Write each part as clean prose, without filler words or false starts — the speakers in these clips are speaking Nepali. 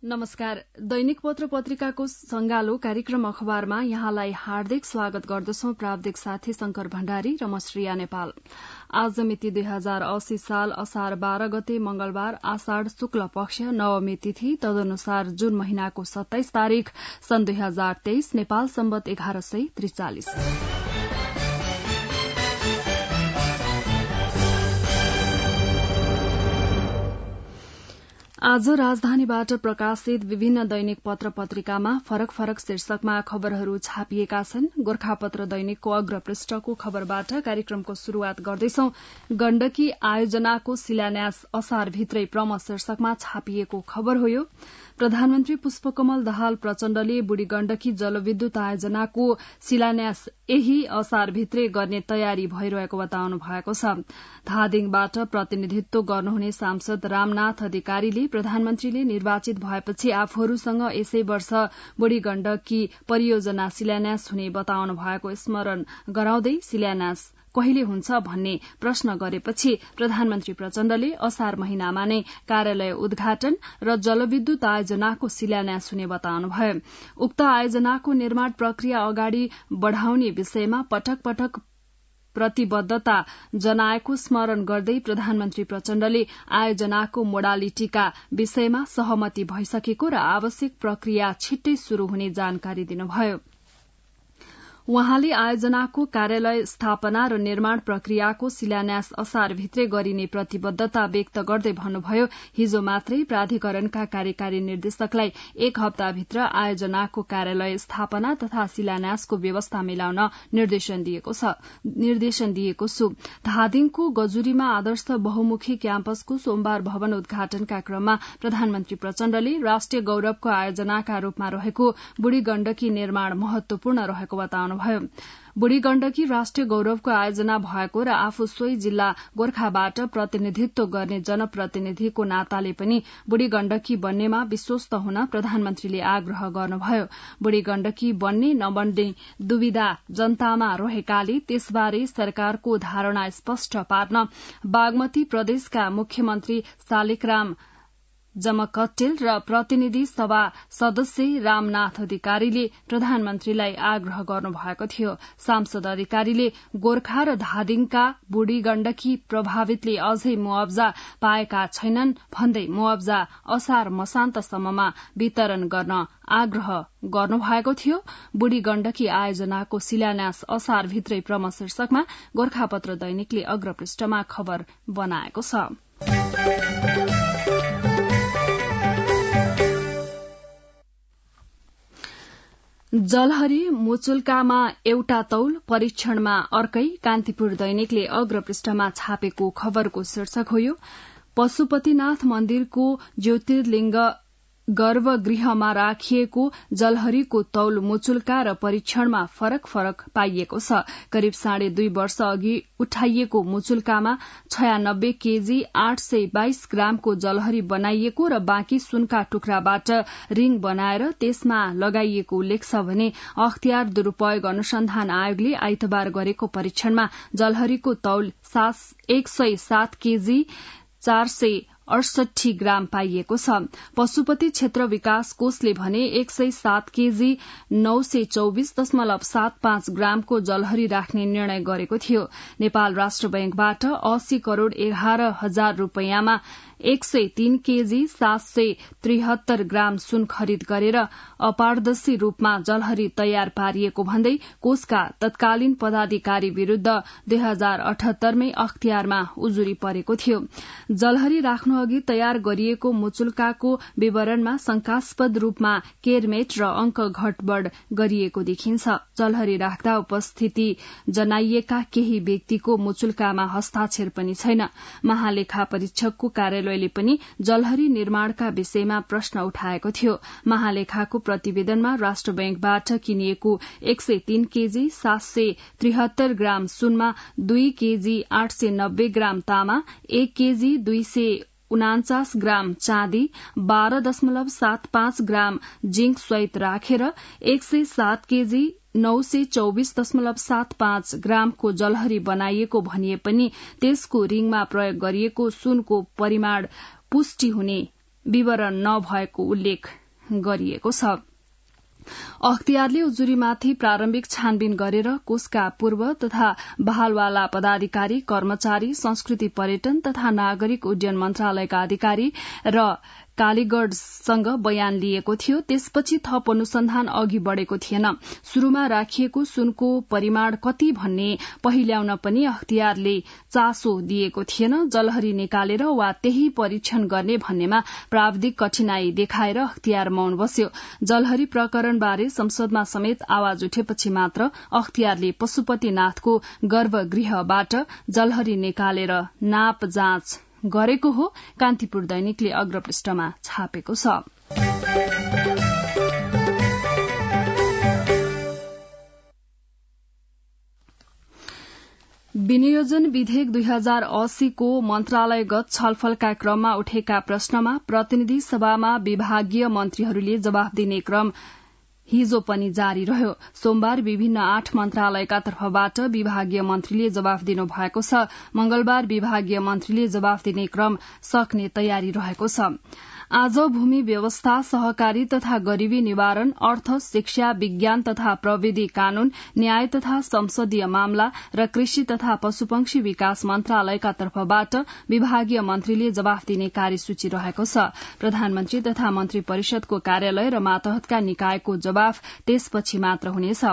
नमस्कार। दैनिक पत्र पत्रिकाको संगालो कार्यक्रम अखबारमा यहाँलाई हार्दिक स्वागत गर्दछौं। प्राविधिक साथी शंकर भण्डारी र म श्रेया नेपाल। आज मिति 2080 साल असार 12 गते मंगलबार, आषाढ़ शुक्ल पक्ष नवमी तिथि, तदनुसार जून महिनाको 27 तारीक सन् 2023, नेपाल सम्वत 1143। आज राजधानीबाट प्रकाशित विभिन्न दैनिक पत्र पत्रिकामा फरक फरक शीर्षकमा खबरहरू छापिएका छन्। गोर्खापत्र दैनिकको अग्र पृष्ठको खबरबाट कार्यक्रमको शुरूआत गर्दैछौं। गण्डकी आयोजनाको शिलान्यास असारभित्रै प्रम शीर्षकमा छापिएको खबर हो। यो प्रधानमन्त्री पुष्पकमल दाहाल प्रचण्डले बुढी गण्डकी जलविद्युत आयोजनाको शिलान्यास यही असारभित्रै गर्ने तयारी भइरहेको बताउनु भएको छ। धादिङबाट प्रतिनिधित्व गर्नुहुने सांसद रामनाथ अधिकारीले प्रधानमन्त्रीले निर्वाचित भएपछि आफूहरूसँग यसै वर्ष बुढी गण्डकी परियोजना शिलान्यास हुने बताउनु भएको स्मरण गराउँदै शिलान्यास कहिले हुन्छ भन्ने प्रश्न गरेपछि प्रधानमन्त्री प्रचण्डले असार महिनामा नै कार्यालय उद्घाटन र जलविद्युत आयोजनाको शिलान्यास हुने बताउनुभयो। उक्त आयोजनाको निर्माण प्रक्रिया अगाडि बढ़ाउने विषयमा पटक पटक प्रतिबद्धता जनाएको स्मरण गर्दै प्रधानमन्त्री प्रचण्डले आयोजनाको मोडालिटीका विषयमा सहमति भइसकेको र आवश्यक प्रक्रिया छिट्टै शुरू हुने जानकारी दिनुभयो। उहाँले आयोजनाको कार्यालय स्थापना र निर्माण प्रक्रियाको शिलान्यास असारभित्रै गरिने प्रतिबद्धता व्यक्त गर्दै भन्नुभयो, हिजो मात्रै प्राधिकरणका कार्यकारी निर्देशकलाई 1 हप्ताभित्र आयोजनाको कार्यालय स्थापना तथा शिलान्यासको व्यवस्था मिलाउन निर्देशन दिएको छु। धादिङको गजुरीमा आदर्श बहुमुखी क्याम्पसको सोमबार भवन उद्घाटनका क्रममा प्रधानमन्त्री प्रचण्डले राष्ट्रिय गौरवको आयोजनाका रूपमा रहेको बुढी गण्डकी निर्माण महत्वपूर्ण रहेको बताउनु भयो। बुढी गण्डकी राष्ट्रिय गौरवको आयोजना भएको र आफू सोही जिल्ला गोर्खाबाट प्रतिनिधित्व गर्ने जनप्रतिनिधिको नाताले पनि बुढी गण्डकी बन्नेमा विश्वस्त हुन प्रधानमन्त्रीले आग्रह गर्नुभयो। बुढी गण्डकी बन्ने नबन्ने दुविधा जनतामा रहेकाले त्यसबारे सरकारको धारणा स्पष्ट पार्न बागमती प्रदेशका मुख्यमन्त्री शालिग्राम जमकट्टेल र प्रतिनिधि सभा सदस्य रामनाथ अधिकारीले प्रधानमन्त्रीलाई आग्रह गर्नुभएको थियो। सांसद अधिकारीले गोर्खा र धादिङका बुढी गण्डकी प्रभावितले अझै मुआब्जा पाएका छैनन् भन्दै मुआब्जा असार मसान्तसम्ममा वितरण गर्न आग्रह गर्नुभएको थियो। बुढी गण्डकी आयोजनाको शिलान्यास असारभित्रै प्रम शीर्षकमा गोर्खापत्र दैनिकले अग्रपृष्ठमा खबर बनाएको छ। जलहरी मुचुल्कामा एउटा तौल, परीक्षणमा अर्कै, कान्तिपुर दैनिकले अग्रपृष्ठमा छापेको खबरको शीर्षक हो। पशुपतिनाथ मन्दिरको ज्योतिर्लिङ्ग गर्भगृहमा राखिएको जलहरीको तौल मुचुल्का र परीक्षणमा फरक फरक पाइएको छ। करिब 2.5 वर्ष अघि उठाइएको मुचुल्कामा 96 केजी 822 ग्रामको जलहरी बनाइएको र बाँकी सुनका टुक्राबाट रिङ बनाएर त्यसमा लगाइएको उल्लेख छ भने अख्तियार दुरूपयोग अनुसन्धान आयोगले आइतबार गरेको परीक्षणमा जलहरीको तौल 107 केजी 468 ग्राम पाइएको छ। पशुपति क्षेत्र विकास कोषले भने 107 केजी 924.75 ग्रामको जलहरी राख्ने निर्णय गरेको थियो। नेपाल राष्ट्र बैंकबाट 80 करोड़ 11 हजार रूपैयाँमा 103 केजी 773 ग्राम सुन खरिद गरेर अपारदर्शी रूपमा जलहरी तयार पारिएको भन्दै कोषका तत्कालीन पदाधिकारी विरूद्ध 2078 मै अख्तियारमा उजुरी परेको थियो। जलहरी राख्नु अघि तयार गरिएको मुचुल्काको विवरणमा शंकास्पद रूपमा केरमेट र अंक घटबढ़ गरिएको देखिन्छ। जलहरी राख्दा उपस्थिति जनाइएका केही व्यक्तिको मुचुल्कामा हस्ताक्षर पनि छैन। महालेखा परीक्षकको कार्यालयले पनि जलहरी निर्माणका विषयमा प्रश्न उठाएको थियो। महालेखाको प्रतिवेदनमा राष्ट्र बैंकबाट किनिएको 103 केजी 773 ग्राम सुनमा 2 केजी 890 ग्राम तामा, 1 केजी 249 ग्राम चाँदी, 12.75 ग्राम जिंक सहित राखेर 107 केजी 924.75 ग्रामको जलहरी बनाइएको भनिए पनि त्यसको रिङमा प्रयोग गरिएको सुनको परिमाण पुष्टि हुने विवरण नभएको उल्लेख गरिएको छ। अख्तियारले उजुरीमाथि प्रारम्भिक छानबिन गरेर कोषका पूर्व तथा बहालवाला पदाधिकारी, कर्मचारी, संस्कृति पर्यटन तथा नागरिक उड्डयन मन्त्रालयका अधिकारी र कालीगढ़सँग बयान लिएको थियो। त्यसपछि थप अनुसन्धान अघि बढ़ेको थिएन। शुरूमा राखिएको सुनको परिमाण कति भन्ने पहिल्याउन पनि अख्तियारले चासो दिएको थिएन। जलहरी निकालेर वा त्यही परीक्षण गर्ने भन्नेमा प्राविधिक कठिनाई देखाएर अख्तियार मौन बस्यो। जलहरी प्रकरणबारे संसदमा समेत आवाज उठेपछि मात्र अख्तियारले पशुपतिनाथको गर्भगृहबाट जलहरी निकालेर नाप जाँच गरेको हो। कान्तिपुर दैनिकले अग्रपृष्ठमा छापेको छ। विनियोजन विधेयक 2080 को मन्त्रालयगत छलफलका क्रममा उठेका प्रश्नमा प्रतिनिधि सभामा विभागीय मन्त्रीहरूले जवाफ दिने क्रम हिजो पनि जारी रह्यो। सोमबार विभिन्न 8 मन्त्रालयका तर्फबाट विभागीय मन्त्रीले जवाफ दिनु भएको छ। मंगलबार विभागीय मन्त्रीले जवाफ दिने क्रम सक्ने तयारी रहेको छ। आज भूमि व्यवस्था, सहकारी तथा गरीबी निवारण, अर्थ, शिक्षा, विज्ञान तथा प्रविधि कानून, न्याय तथा संसदीय मामला र कृषि तथा पशुपक्षी विकास मन्त्रालयका तर्फबाट विभागीय मन्त्रीले जवाफ दिने कार्यसूची रहेको छ। प्रधानमन्त्री तथा मन्त्री परिषदको कार्यालय र मातहतका निकायको जवाफ त्यसपछि मात्र हुनेछ।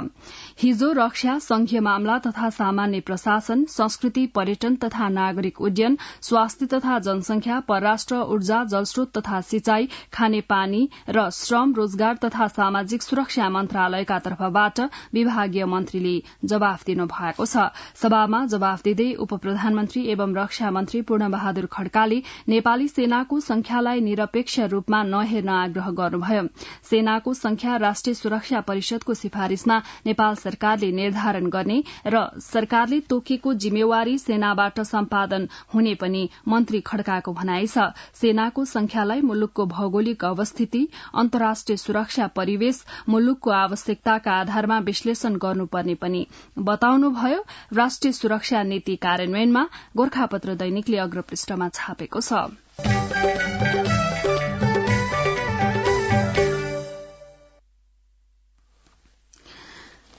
हिजो रक्षा, संघीय मामला तथा सामान्य प्रशासन, संस्कृति, पर्यटन तथा नागरिक उड्डयन, स्वास्थ्य तथा जनसंख्या, परराष्ट्र, ऊर्जा, जलस्रोत तथा सिंचाई, खानेपानी र श्रम, रोजगार तथा सामाजिक सुरक्षा मन्त्रालयका तर्फबाट विभागीय मन्त्रीले जवाफ दिनु भएको छ। सभामा जवाफ दिँदै उप प्रधानमन्त्री एवं रक्षा मन्त्री पूर्णबहादुर खड्काले नेपाली सेनाको संख्यालाई निरपेक्ष रूपमा नहेर्न आग्रह गर्नुभयो। सेनाको संख्या राष्ट्रिय सुरक्षा परिषदको सिफारिशमा नेपाल सरकारले निर्धारण गर्ने र सरकारले तोकेको जिम्मेवारी सेनाबाट सम्पादन हुने पनि मन्त्री खड्काको भनाइ छ। सेनाको संख्यालाई मुलुकको भौगोलिक अवस्थिति, अन्तर्राष्ट्रिय सुरक्षा परिवेश, मुलुकको आवश्यकताका आधारमा विश्लेषण गर्नुपर्ने पनि बताउनुभयो। राष्ट्रिय सुरक्षा नीति कार्यान्वयनमा गोरखापत्र दैनिकले अग्रपृष्ठमा छापेको छ।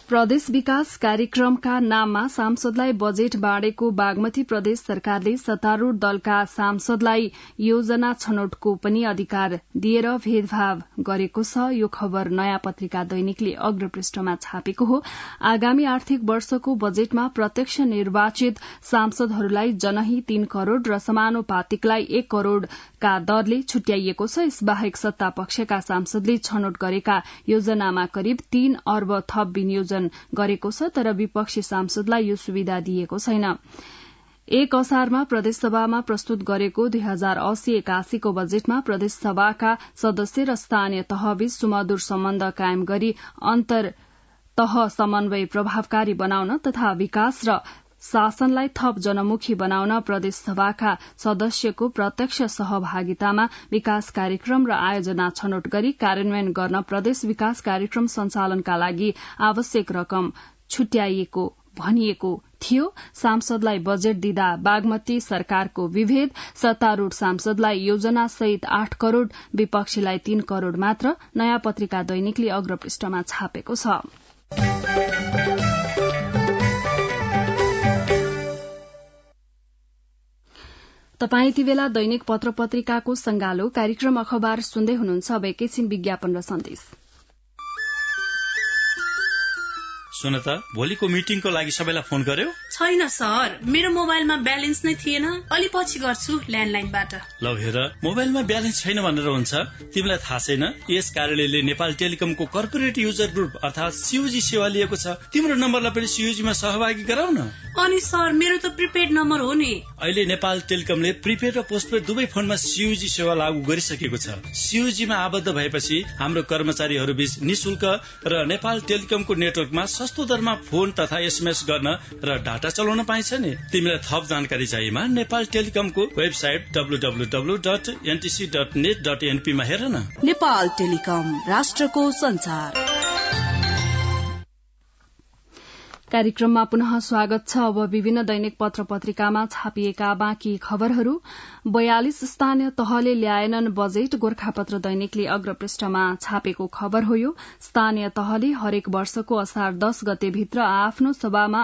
प्रदेश विकास कार्यक्रमका नाममा सांसदलाई बजेट बाँडेको बागमती प्रदेश सरकारले सत्तारूढ़ दलका सांसदलाई योजना छनौटको पनि अधिकार दिएर भेदभाव गरेको छ। यो खबर नयाँ पत्रिका दैनिकले अग्रपृष्ठमा छापेको हो। आगामी आर्थिक वर्षको बजेटमा प्रत्यक्ष निर्वाचित सांसदहरूलाई जनही 3 करोड़ र समानुपातिकलाई 1 करोड़का दरले छुट्याइएको छ। यसबाहेक सत्ता पक्षका सांसदले छनौट गरेका योजनामा करिब 3 अर्ब थप विनियोजन गरेको छ, तर विपक्षी सांसदलाई यो सुविधा दिएको छैन। 1 असारमा प्रदेशसभामा प्रस्तुत गरेको 2080-81 को बजेटमा प्रदेशसभाका सदस्य र स्थानीय तहबीच सुमधुर सम्बन्ध कायम गरी अन्तर तह समन्वय प्रभावकारी बनाउन तथा विकास र शासनलाई थप जनमुखी बनाउन प्रदेशसभाका सदस्यको प्रत्यक्ष सहभागितामा विकास कार्यक्रम र आयोजना छनौट गरी कार्यान्वयन गर्न प्रदेश विकास कार्यक्रम सञ्चालनका लागि आवश्यक रकम छुट्याइएको भनिएको थियो। सांसदलाई बजेट दिँदा बागमती सरकारको विभेद, सत्तारूढ़ सांसदलाई योजना सहित 8 करोड़, विपक्षीलाई 3 करोड़ मात्र, नयाँ पत्रिका दैनिकले अग्रपृष्ठमा छापेको छ। तपाई यति बेला दैनिक पत्र पत्रिकाको संगालो कार्यक्रम अखबार सुन्दै हुनुहुन्छ। अब एकैछिन विज्ञापन र सन्देश। सुन त, भोलिको मिटिङको लागि सबैलाई फोन गर्यो? छैन सर, मेरो मोबाइलमा ब्यालेन्स नै थिएन। अलि पछि गर्छु ल्यान्डलाइनबाट। ल हेर, मोबाइलमा ब्यालेन्स छैन भनेर हुन्छ? तिमीलाई थाहा छैन यस कार्यालयले नेपाल टेलिकमको कर्पोरेट युजर ग्रुप अर्थात सीयूजी सेवा लिएको छ। तिम्रो नम्बरलाई पनि सीयूजीमा सहभागी गराउन। अनि सर, मेरो त प्रिपेड नम्बर हो नि। अहिले नेपाल टेलिकमले प्रिपेड र पोस्टपेड दुवै फोनमा सीयूजी सेवा लागू गरिसकेको छ। सीयूजीमा आबद्ध भएपछि हाम्रो कर्मचारीहरू बीच निशुल्क र नेपाल टेलिकमको नेटवर्कमा सस्तो दरमा फोन तथा एसएमएस गर्न र डाटा चलाउन पाइन्छ नि। तिमीलाई थप जानकारी चाहिएमा नेपाल टेलिकमको वेबसाइट www.ntc.net.np मा हेर न। नेपाल टेलिकम, राष्ट्रको संचार। कार्यक्रममा पुनः स्वागत छ। अब विभिन्न दैनिक पत्र पत्रिकामा छापिएका बाँकी खबरहरू। 42 स्थानीय तहले ल्याएनन् बजेट, गोरखापत्र दैनिकले अग्रपृष्ठमा छापेको खबर हो यो। स्थानीय तहले हरेक वर्षको असार 10 गतेभित्र आफ्नो सभामा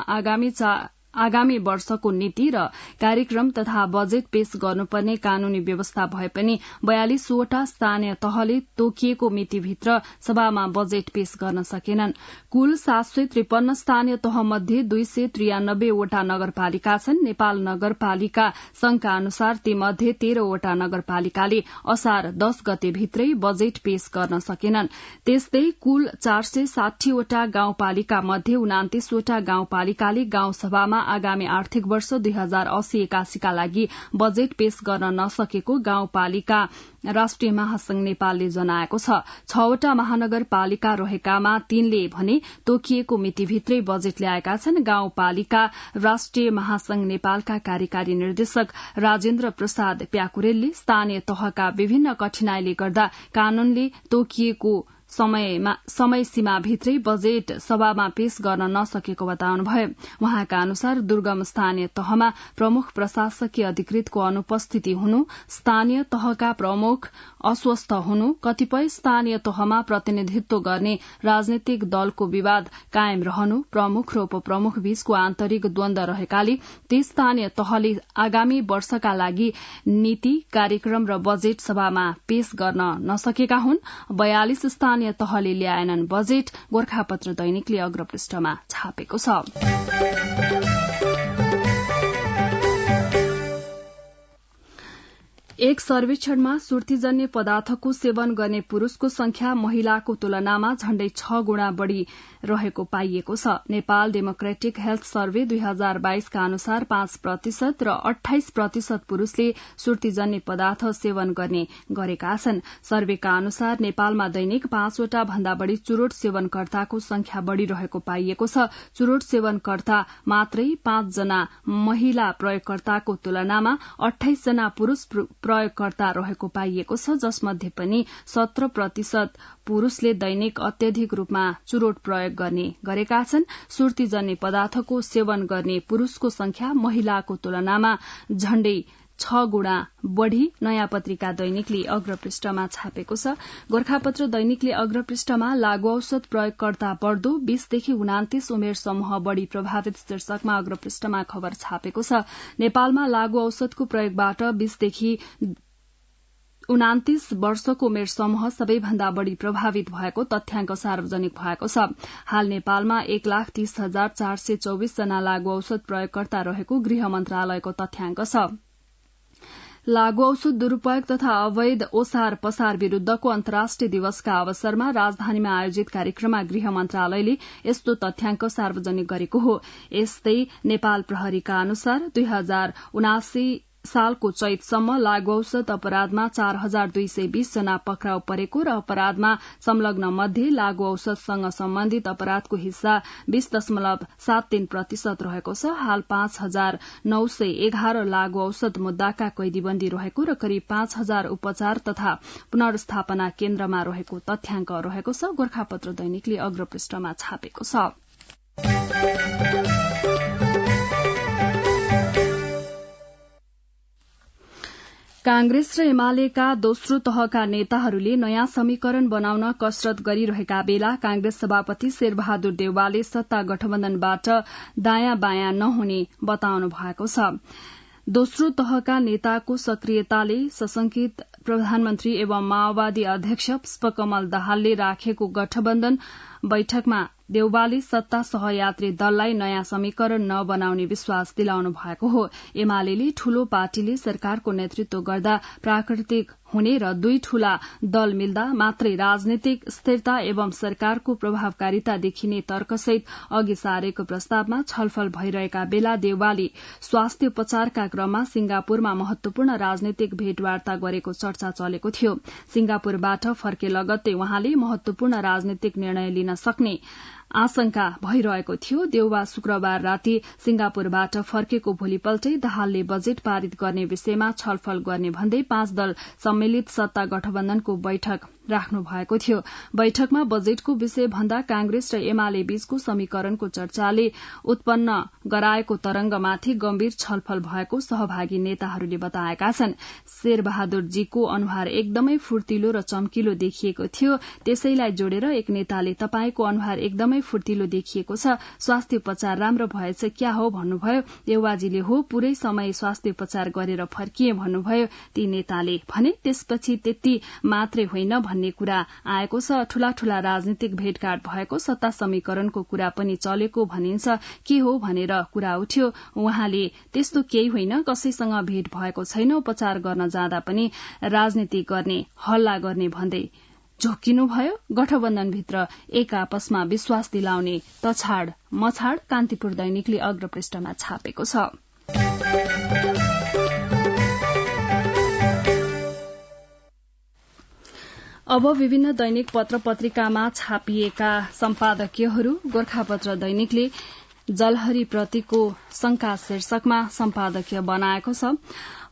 आगामी वर्षको नीति र कार्यक्रम तथा बजेट पेश गर्नुपर्ने कानूनी व्यवस्था भए पनि 42 वटा स्थानीय तहले तोकिएको मितिभित्र सभामा बजेट पेश गर्न सकेनन्। कुल 753 स्थानीय तह मध्ये 293 वटा नगरपालिका छन्। नेपाल नगरपालिका संघका अनुसार तीमध्ये 13 वटा नगरपालिकाले असार 10 गतेभित्रै बजेट पेश गर्न सकेनन्। त्यस्तै कुल 460 वटा गाउँपालिका मध्ये 29 वटा गाउँपालिकाले गाउँसभामा आगामी आर्थिक वर्ष 2080-81 का लागि बजेट पेश गर्न नसकेको गाउँपालिका राष्ट्रिय महासंघ नेपालले जनाएको छ। 6 वटा महानगरपालिका रहेकामा 3ले भने तोकिएको मितिभित्रै बजेट ल्याएका छन्। गाउँपालिका राष्ट्रिय महासंघ नेपालका कार्यकारी निर्देशक राजेन्द्र प्रसाद प्याकुरेलले स्थानीय तहका विभिन्न कठिनाईले गर्दा कानूनले तोकिएको समय सीमाभित्रै बजेट सभामा पेश गर्न नसकेको बताउनुभयो। उहाँका अनुसार दुर्गम स्थानीय तहमा प्रमुख प्रशासकीय अधिकृतको अनुपस्थिति हुनु, स्थानीय तहका प्रमुख अस्वस्थ हुनु, कतिपय स्थानीय तहमा प्रतिनिधित्व गर्ने राजनीतिक दलको विवाद कायम रहनु, प्रमुख र उपप्रमुख बीचको आन्तरिक द्वन्द्व रहेकाले ती स्थानीय तहले आगामी वर्षका लागि नीति, कार्यक्रम र बजेट सभामा पेश गर्न नसकेका हुन्। 42 स्थानीय तहले ल्याएनन् बजेट, गोरखापत्र दैनिकले अग्रपृष्ठमा छापेको छ। एक सर्वेक्षणमा सुर्तीजन्य पदार्थको सेवन गर्ने पुरूषको संख्या महिलाको तुलनामा झण्डै 6 गुणा बढ़ी रहेको पाइएको छ। नेपाल डेमोक्रेटिक हेल्थ सर्वे 2022 का अनुसार 5% र 28% पुरूषले सुर्तीजन्य पदार्थ सेवन गर्ने गरेका छन्। सर्वेका अनुसार नेपालमा दैनिक 5 वटा भन्दा बढ़ी चुरोट सेवनकर्ताको संख्या बढ़िरहेको पाइएको छ। चुरोट सेवनकर्ता मात्रै 5 जना महिला प्रयोगकर्ताको तुलनामा 28 जना पुरूष प्रयोगकर्ता रहेको पाइएको छ, जसमध्ये पनि 17% पुरूषले दैनिक अत्यधिक रूपमा चुरोट प्रयोग गर्ने गरेका छन्। सुर्तीजन्य पदार्थको सेवन गर्ने पुरूषको संख्या महिलाको तुलनामा झण्डै 6 गुणा बढ़ी नयाँ पत्रिका दैनिकले अग्रपृष्ठमा छापेको छ। गोरखापत्र दैनिकले अग्रपृष्ठमा लागू औषध प्रयोगकर्ता बढ्दो, 20 देखि 29 उमेर समूह बढ़ी प्रभावित शीर्षकमा अग्रपृष्ठमा खबर छापेको छ। नेपालमा लागू औषधको प्रयोगबाट 20 देखि 29 वर्षको उमेर समूह सबैभन्दा बढ़ी प्रभावित भएको तथ्याङ्क सार्वजनिक भएको छ। हाल नेपालमा 1,30,424 जना लागू औषध प्रयोगकर्ता रहेको गृह मन्त्रालयको तथ्याङ्क छ। लागू औषध दुरूपयोग तथा अवैध ओसार पसार विरूद्धको अन्तर्राष्ट्रिय दिवसका अवसरमा राजधानीमा आयोजित कार्यक्रममा गृह मन्त्रालयले यस्तो तथ्याङ्क सार्वजनिक गरेको हो। यस्तै नेपाल प्रहरीका अनुसार 2079 सालको चैतसम्म लागू औषध अपराधमा 4220 जना पक्राउ परेको र अपराधमा संलग्न मध्ये लागू औषधसँग सम्बन्धित अपराधको हिस्सा 20.73% रहेको छ। हाल 5911 लागू औषध मुद्दाका कैदीबन्दी रहेको र करिब 5000 उपचार तथा पुनर्स्थापना केन्द्रमा रहेको तथ्याङ्क रहेको छ। गोरखापत्र दैनिकले अग्रपृष्ठमा छापेको छ। कांग्रेस र एमालेका दोस्रो तहका नेताहरूले नयाँ समीकरण बनाउन कसरत गरिरहेका बेला कांग्रेस सभापति शेरबहादुर देउवाले सत्ता गठबन्धनबाट दायाँ बायाँ नहुने बताउनु भएको छ। दोस्रो तहका नेताको सक्रियताले सशंकित प्रधानमन्त्री एवं माओवादी अध्यक्ष पुष्पकमल दाहालले राखेको गठबन्धन बैठकमा देउवाले सत्ता सहयात्री दललाई नयाँ समीकरण नबनाउने विश्वास दिलाउनु भएको हो। एमाले ठूलो पार्टीले सरकारको नेतृत्व गर्दा प्राकृतिक हुने र दुई ठूला दल मिल्दा मात्रै राजनीतिक स्थिरता एवं सरकारको प्रभावकारिता देखिने तर्कसहित अघि सारेको प्रस्तावमा छलफल भइरहेका बेला देउवाले स्वास्थ्य उपचारका क्रममा सिंगापुरमा महत्वपूर्ण राजनीतिक भेटवार्ता गरेको चर्चा चलेको थियो। सिंगापुरबाट फर्के लगत्तै उहाँले महत्वपूर्ण राजनीतिक निर्णय लिन सक्ने आशंका भइरहेको थियो। देउवा शुक्रबार राति सिंगापुरबाट फर्केको भोलिपल्टै दाहालले बजेट पारित गर्ने विषयमा छलफल गर्ने भन्दै 5 दल सम्मिलित सत्ता गठबन्धनको बैठक राख्नु भएको थियो। बैठकमा बजेटको विषय भन्दा कांग्रेस र एमाले बीचको समीकरणको चर्चाले उत्पन्न गराएको तरंगमाथि गम्भीर छलफल भएको सहभागी नेताहरूले बताएका छन्। शेरबहादुरजीको अनुहार एकदमै फूर्तिलो र चम्किलो देखिएको थियो। त्यसैलाई जोडेर एक नेताले तपाईंको अनुहार एकदमै फूर्तिलो देखिएको छ, स्वास्थ्य उपचार राम्रो भएछ क्या हो भन्नुभयो। देउवाजीले हो, पूरै समय स्वास्थ्य उपचार गरेर फर्किए भन्नुभयो। ती नेताले भने त्यसपछि त्यति मात्रै होइन भन्ने कुरा आएको छ। ठूला ठूला राजनीतिक भेटघाट भएको, सत्ता समीकरणको कुरा पनि चलेको भनिन्छ, के हो भनेर कुरा उठ्यो। उहाँले त्यस्तो केही होइन, कसैसँग भेट भएको छैन, उपचार गर्न जाँदा पनि राजनीति गर्ने, हल्ला गर्ने भन्दै झोकिनुभयो। गठबन्धनभित्र एक आपसमा विश्वास दिलाउने तछाड मछाड कान्तिपुर दैनिकले अग्रपृष्ठमा छापेको छ। अब विभिन्न दैनिक पत्र पत्रिकामा छापिएका सम्पादकीयहरू। गोर्खापत्र दैनिकले जलहरीप्रतिको शंका शीर्षकमा सम्पादकीय बनाएको छ।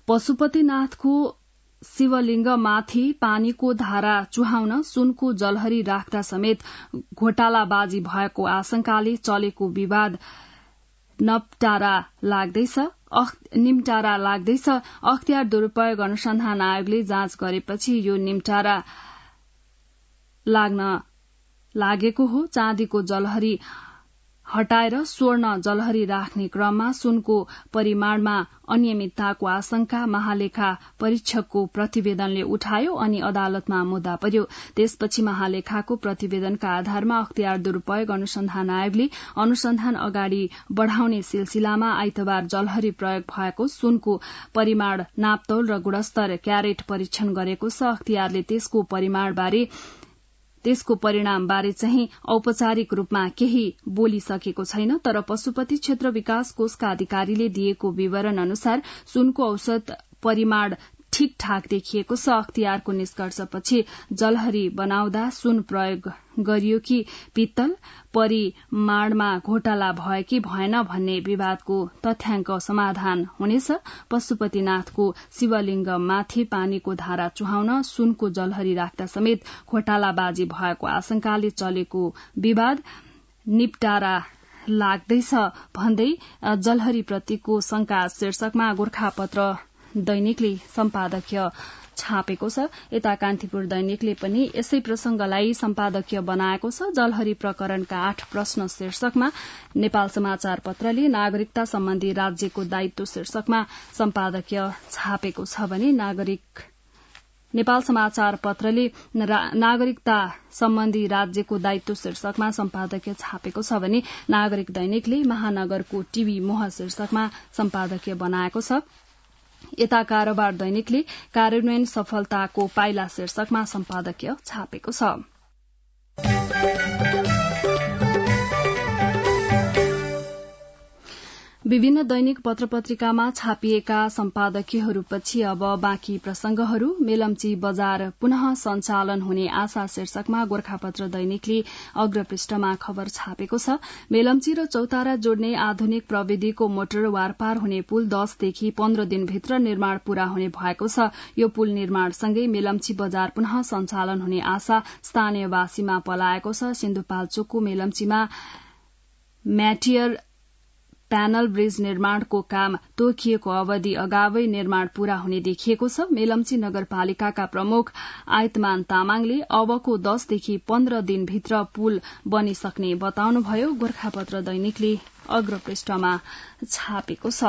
पशुपतिनाथको शिवलिंगमाथि पानीको धारा चुहाउन सुनको जलहरी राख्दा समेत घोटालाबाजी भएको आशंकाले चलेको विवाद निम्टारा लाग्दैछ। अख्तियार दुरूपयोग अनुसन्धान आयोगले जाँच गरेपछि यो निम्टारा लाग्न लागेको हो। चाँदीको जलहरी हटाएर स्वर्ण जलहरी राख्ने क्रममा सुनको परिमाणमा अनियमितताको आशंका महालेखा परीक्षकको प्रतिवेदनले उठायो अनि अदालतमा मुद्दा पर्यो। त्यसपछि महालेखाको प्रतिवेदनका आधारमा अख्तियार दुरूपयोग अनुसन्धान आयोगले अनुसन्धान अगाडि बढ़ाउने सिलसिलामा आइतबार जलहरी प्रयोग भएको सुनको परिमाण नापतौल र गुणस्तर क्यारेट परीक्षण गरेको छ। अख्तियारले त्यसको परिणामबारे चाहिँ औपचारिक रूपमा केही बोलिसकेको छैन। तर पशुपति क्षेत्र विकास कोषका अधिकारीले दिएको विवरण अनुसार सुनको औसत परिमाण ठीकठाक देखिएको छ। अख्तियारको निष्कर्षपछि जलहरी बनाउँदा सुन प्रयोग गरियो कि पित्तल, परिमाणमा घोटाला भयो कि भएन भन्ने विवादको तथ्याङ्क समाधान हुनेछ। पशुपतिनाथको शिवलिंगमाथि पानीको धारा चुहाउन सुनको जलहरी राख्दा समेत घोटालाबाजी भएको आशंकाले चलेको विवाद निप्टारा लाग्दैछ भन्दै जलहरीप्रतिको शंका शीर्षकमा गोर्खापत्र दैनिकले सम्पादकीय छापेको छ। यता कान्तिपुर दैनिकले पनि यसै प्रसंगलाई सम्पादकीय बनाएको छ। जलहरी प्रकरणका 8 प्रश्न शीर्षकमा नेपाल समाचार पत्रले नागरिकता सम्बन्धी राज्यको दायित्व शीर्षकमा सम्पादकीय छापेको छ भने नेपाल समाचार पत्रले नागरिकता सम्बन्धी राज्यको दायित्व शीर्षकमा सम्पादकीय छापेको छ भने नागरिक दैनिकले महानगरको टीभी मोह शीर्षकमा सम्पादकीय बनाएको छ। यता कारोबार दैनिकले कार्यान्वयन सफलताको पाइला शीर्षकमा सम्पादकीय छापेको छ। विभिन्न दैनिक पत्र पत्रिकामा छापिएका सम्पादकीयहरूपछि अब बाँकी प्रसंगहरू। मेलम्ची बजार पुनः सञ्चालन हुने आशा शीर्षकमा गोर्खापत्र दैनिकले अग्रपृष्ठमा खबर छापेको छ। मेलम्ची र चौतारा जोड्ने आधुनिक प्रविधिको मोटर वारपार हुने पुल 10 देखि 15 दिनभित्र निर्माण पूरा हुने भएको छ। यो पुल निर्माणसँगै मेलम्ची बजार पुनः सञ्चालन हुने आशा स्थानीयवासीमा पलाएको छ। सिन्धुपाल्चोकको मेलम्चीमा म्याटियर प्यानल ब्रिज निर्माणको काम तोकिएको अवधि अगावै निर्माण पूरा हुने देखिएको छ। मेलम्ची नगरपालिकाका प्रमुख आयतमान तामाङले अबको 10 देखि 15 दिनभित्र पुल बनिसक्ने बताउनुभयो। गोर्खापत्र दैनिकले अग्रपृष्ठमा छापेको छ।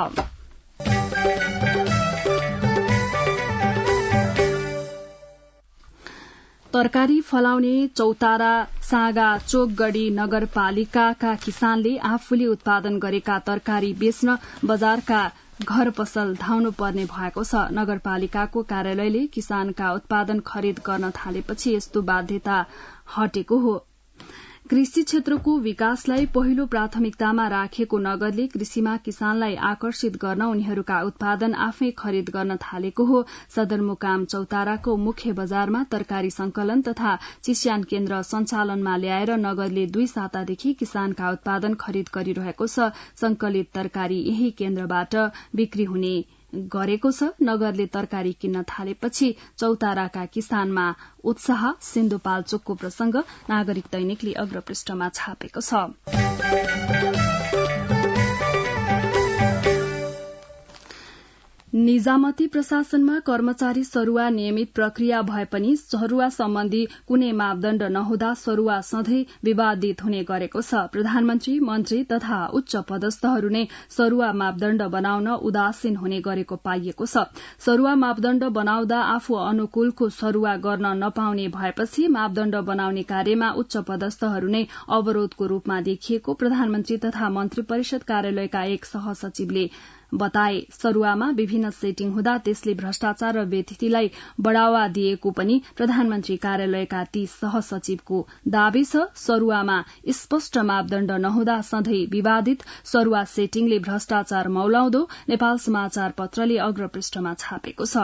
तरकारी फलाउने चौतारा सागा चोकगढ़ी नगरपालिकाका किसानले आफूले उत्पादन गरेका तरकारी बेच्न बजारका घर पसल धाउनु पर्ने भएको छ। नगरपालिकाको कार्यालयले किसानका उत्पादन खरिद गर्न थालेपछि यस्तो बाध्यता हटेको हो। कृषि क्षेत्रको विकासलाई पहिलो प्राथमिकतामा राखेको नगरले कृषिमा किसानलाई आकर्षित गर्न उनीहरूका उत्पादन आफै खरिद गर्न थालेको हो। सदरमुकाम चौताराको मुख्य बजारमा तरकारी संकलन तथा चिस्यान केन्द्र सञ्चालनमा ल्याएर नगरले 2 सातादेखि किसानका उत्पादन खरिद गरिरहेको छ। संकलित तरकारी यही केन्द्रबाट बिक्री हुने गरेको छ। नगरले तरकारी किन्न थालेपछि चौताराका किसानमा उत्साह, सिन्धुपाल्चोकको प्रसंग नागरिक दैनिकले अग्रपृष्ठमा छापेको छ। निजामती प्रशासनमा कर्मचारी सरूवा नियमित प्रक्रिया भए पनि सरूवा सम्बन्धी कुनै मापदण्ड नहुँदा सरूवा सधैं विवादित हुने गरेको छ। प्रधानमन्त्री, मन्त्री तथा उच्च पदस्थहरू नै सरूवा मापदण्ड बनाउन उदासीन हुने गरेको पाइएको छ। सरूवा मापदण्ड बनाउँदा आफू अनुकूलको सरूवा गर्न नपाउने भएपछि मापदण्ड बनाउने कार्यमा उच्च पदस्थहरू नै अवरोधको रूपमा देखिएको प्रधानमन्त्री तथा मन्त्री परिषद कार्यालयका एक सहसचिवले बताए। सरूवामा विभिन्न सेटिङ हुँदा त्यसले भ्रष्टाचार र बेथितिलाई बढ़ावा दिएको पनि प्रधानमन्त्री कार्यालयका ती सहसचिवको दावी छ। सरूवामा स्पष्ट मापदण्ड नहुँदा सधैं विवादित सरूवा सेटिङले भ्रष्टाचार मौलाउँदो नेपाल समाचार पत्रले अग्रपृष्ठमा छापेको छ।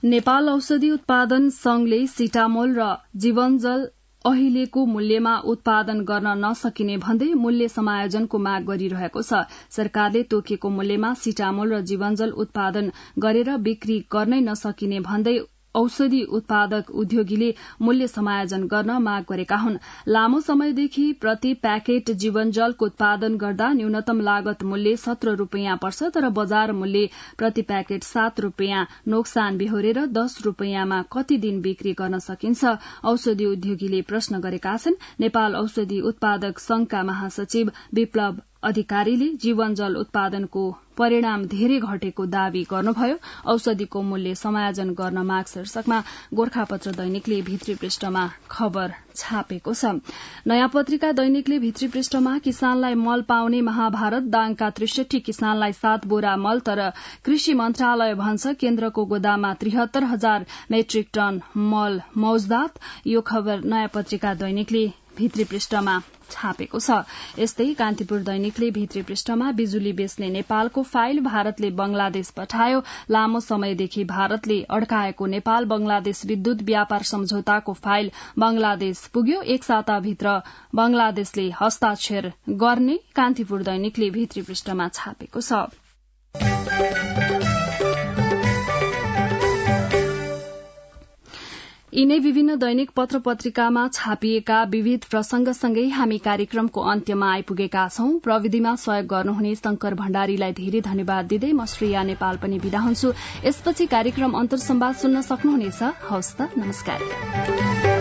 नेपाल औषधि उत्पादन संघले सिटामोल र जीवनजल अहिलेको मूल्यमा उत्पादन गर्न नसकिने भन्दै मूल्य समायोजनको माग गरिरहेको छ। सरकारले तोकेको मूल्यमा सिटामोल र जीवनजल उत्पादन गरेर बिक्री गर्नै नसकिने भन्दै औषधि उत्पादक उद्योगीले मूल्य समायोजन गर्न माग गरेका हुन्। लामो समयदेखि प्रति प्याकेट जीवनजलको उत्पादन गर्दा न्यूनतम लागत मूल्य 17 रूपियाँ पर्छ, तर बजार मूल्य प्रति प्याकेट 7 रूपियाँ नोक्सान बेहोरेर 10 रूपियाँमा कति दिन बिक्री गर्न सकिन्छ? औषधि उद्योगीले प्रश्न गरेका छन्। नेपाल औषधि उत्पादक संघका महासचिव विप्लव अधिकारीले जीवनजल उत्पादनको परिणाम धेरै घटेको दावी गर्नुभयो। औषधिको मूल्य समायोजन गर्न माग शीर्षकमा गोरखापत्र दैनिकले भित्री पृष्ठमा खबर छापेको छ। नयाँ पत्रिका दैनिकले भित्री पृष्ठमा किसानलाई मल पाउने महाभारत, दाङका 63 किसानलाई 7 बोरा मल, तर कृषि मन्त्रालय भन्छ केन्द्रको गोदाममा 73,000 मेट्रिक टन मल मौजदात। यो खबर नयाँ पत्रिका दैनिकले भित्री पृष्ठमा छापेको छ। यस्तै कान्तिपुर दैनिकले भित्री पृष्ठमा बिजुली बेच्ने नेपालको फाइल भारतले बंगलादेश पठायो। लामो समयदेखि भारतले अड्काएको नेपाल बंगलादेश विद्युत व्यापार सम्झौताको फाइल बंगलादेश पुग्यो। एक साताभित्र बंगलादेशले हस्ताक्षर गर्ने कान्तिपुर दैनिकले भित्री पृष्ठमा छापेको छ। यिनै विभिन्न दैनिक पत्र पत्रिकामा छापिएका विविध प्रसंगसँगै हामी कार्यक्रमको अन्त्यमा आइपुगेका छौं। प्रविधिमा सहयोग गर्नुहुने शंकर भण्डारीलाई धेरै धन्यवाद दिँदै म श्रेया नेपाल पनि बिदा हुन्छु। यसपछि कार्यक्रम अन्तर्संवाद सुन्न सक्नुहुनेछ। हवस् त, नमस्कार।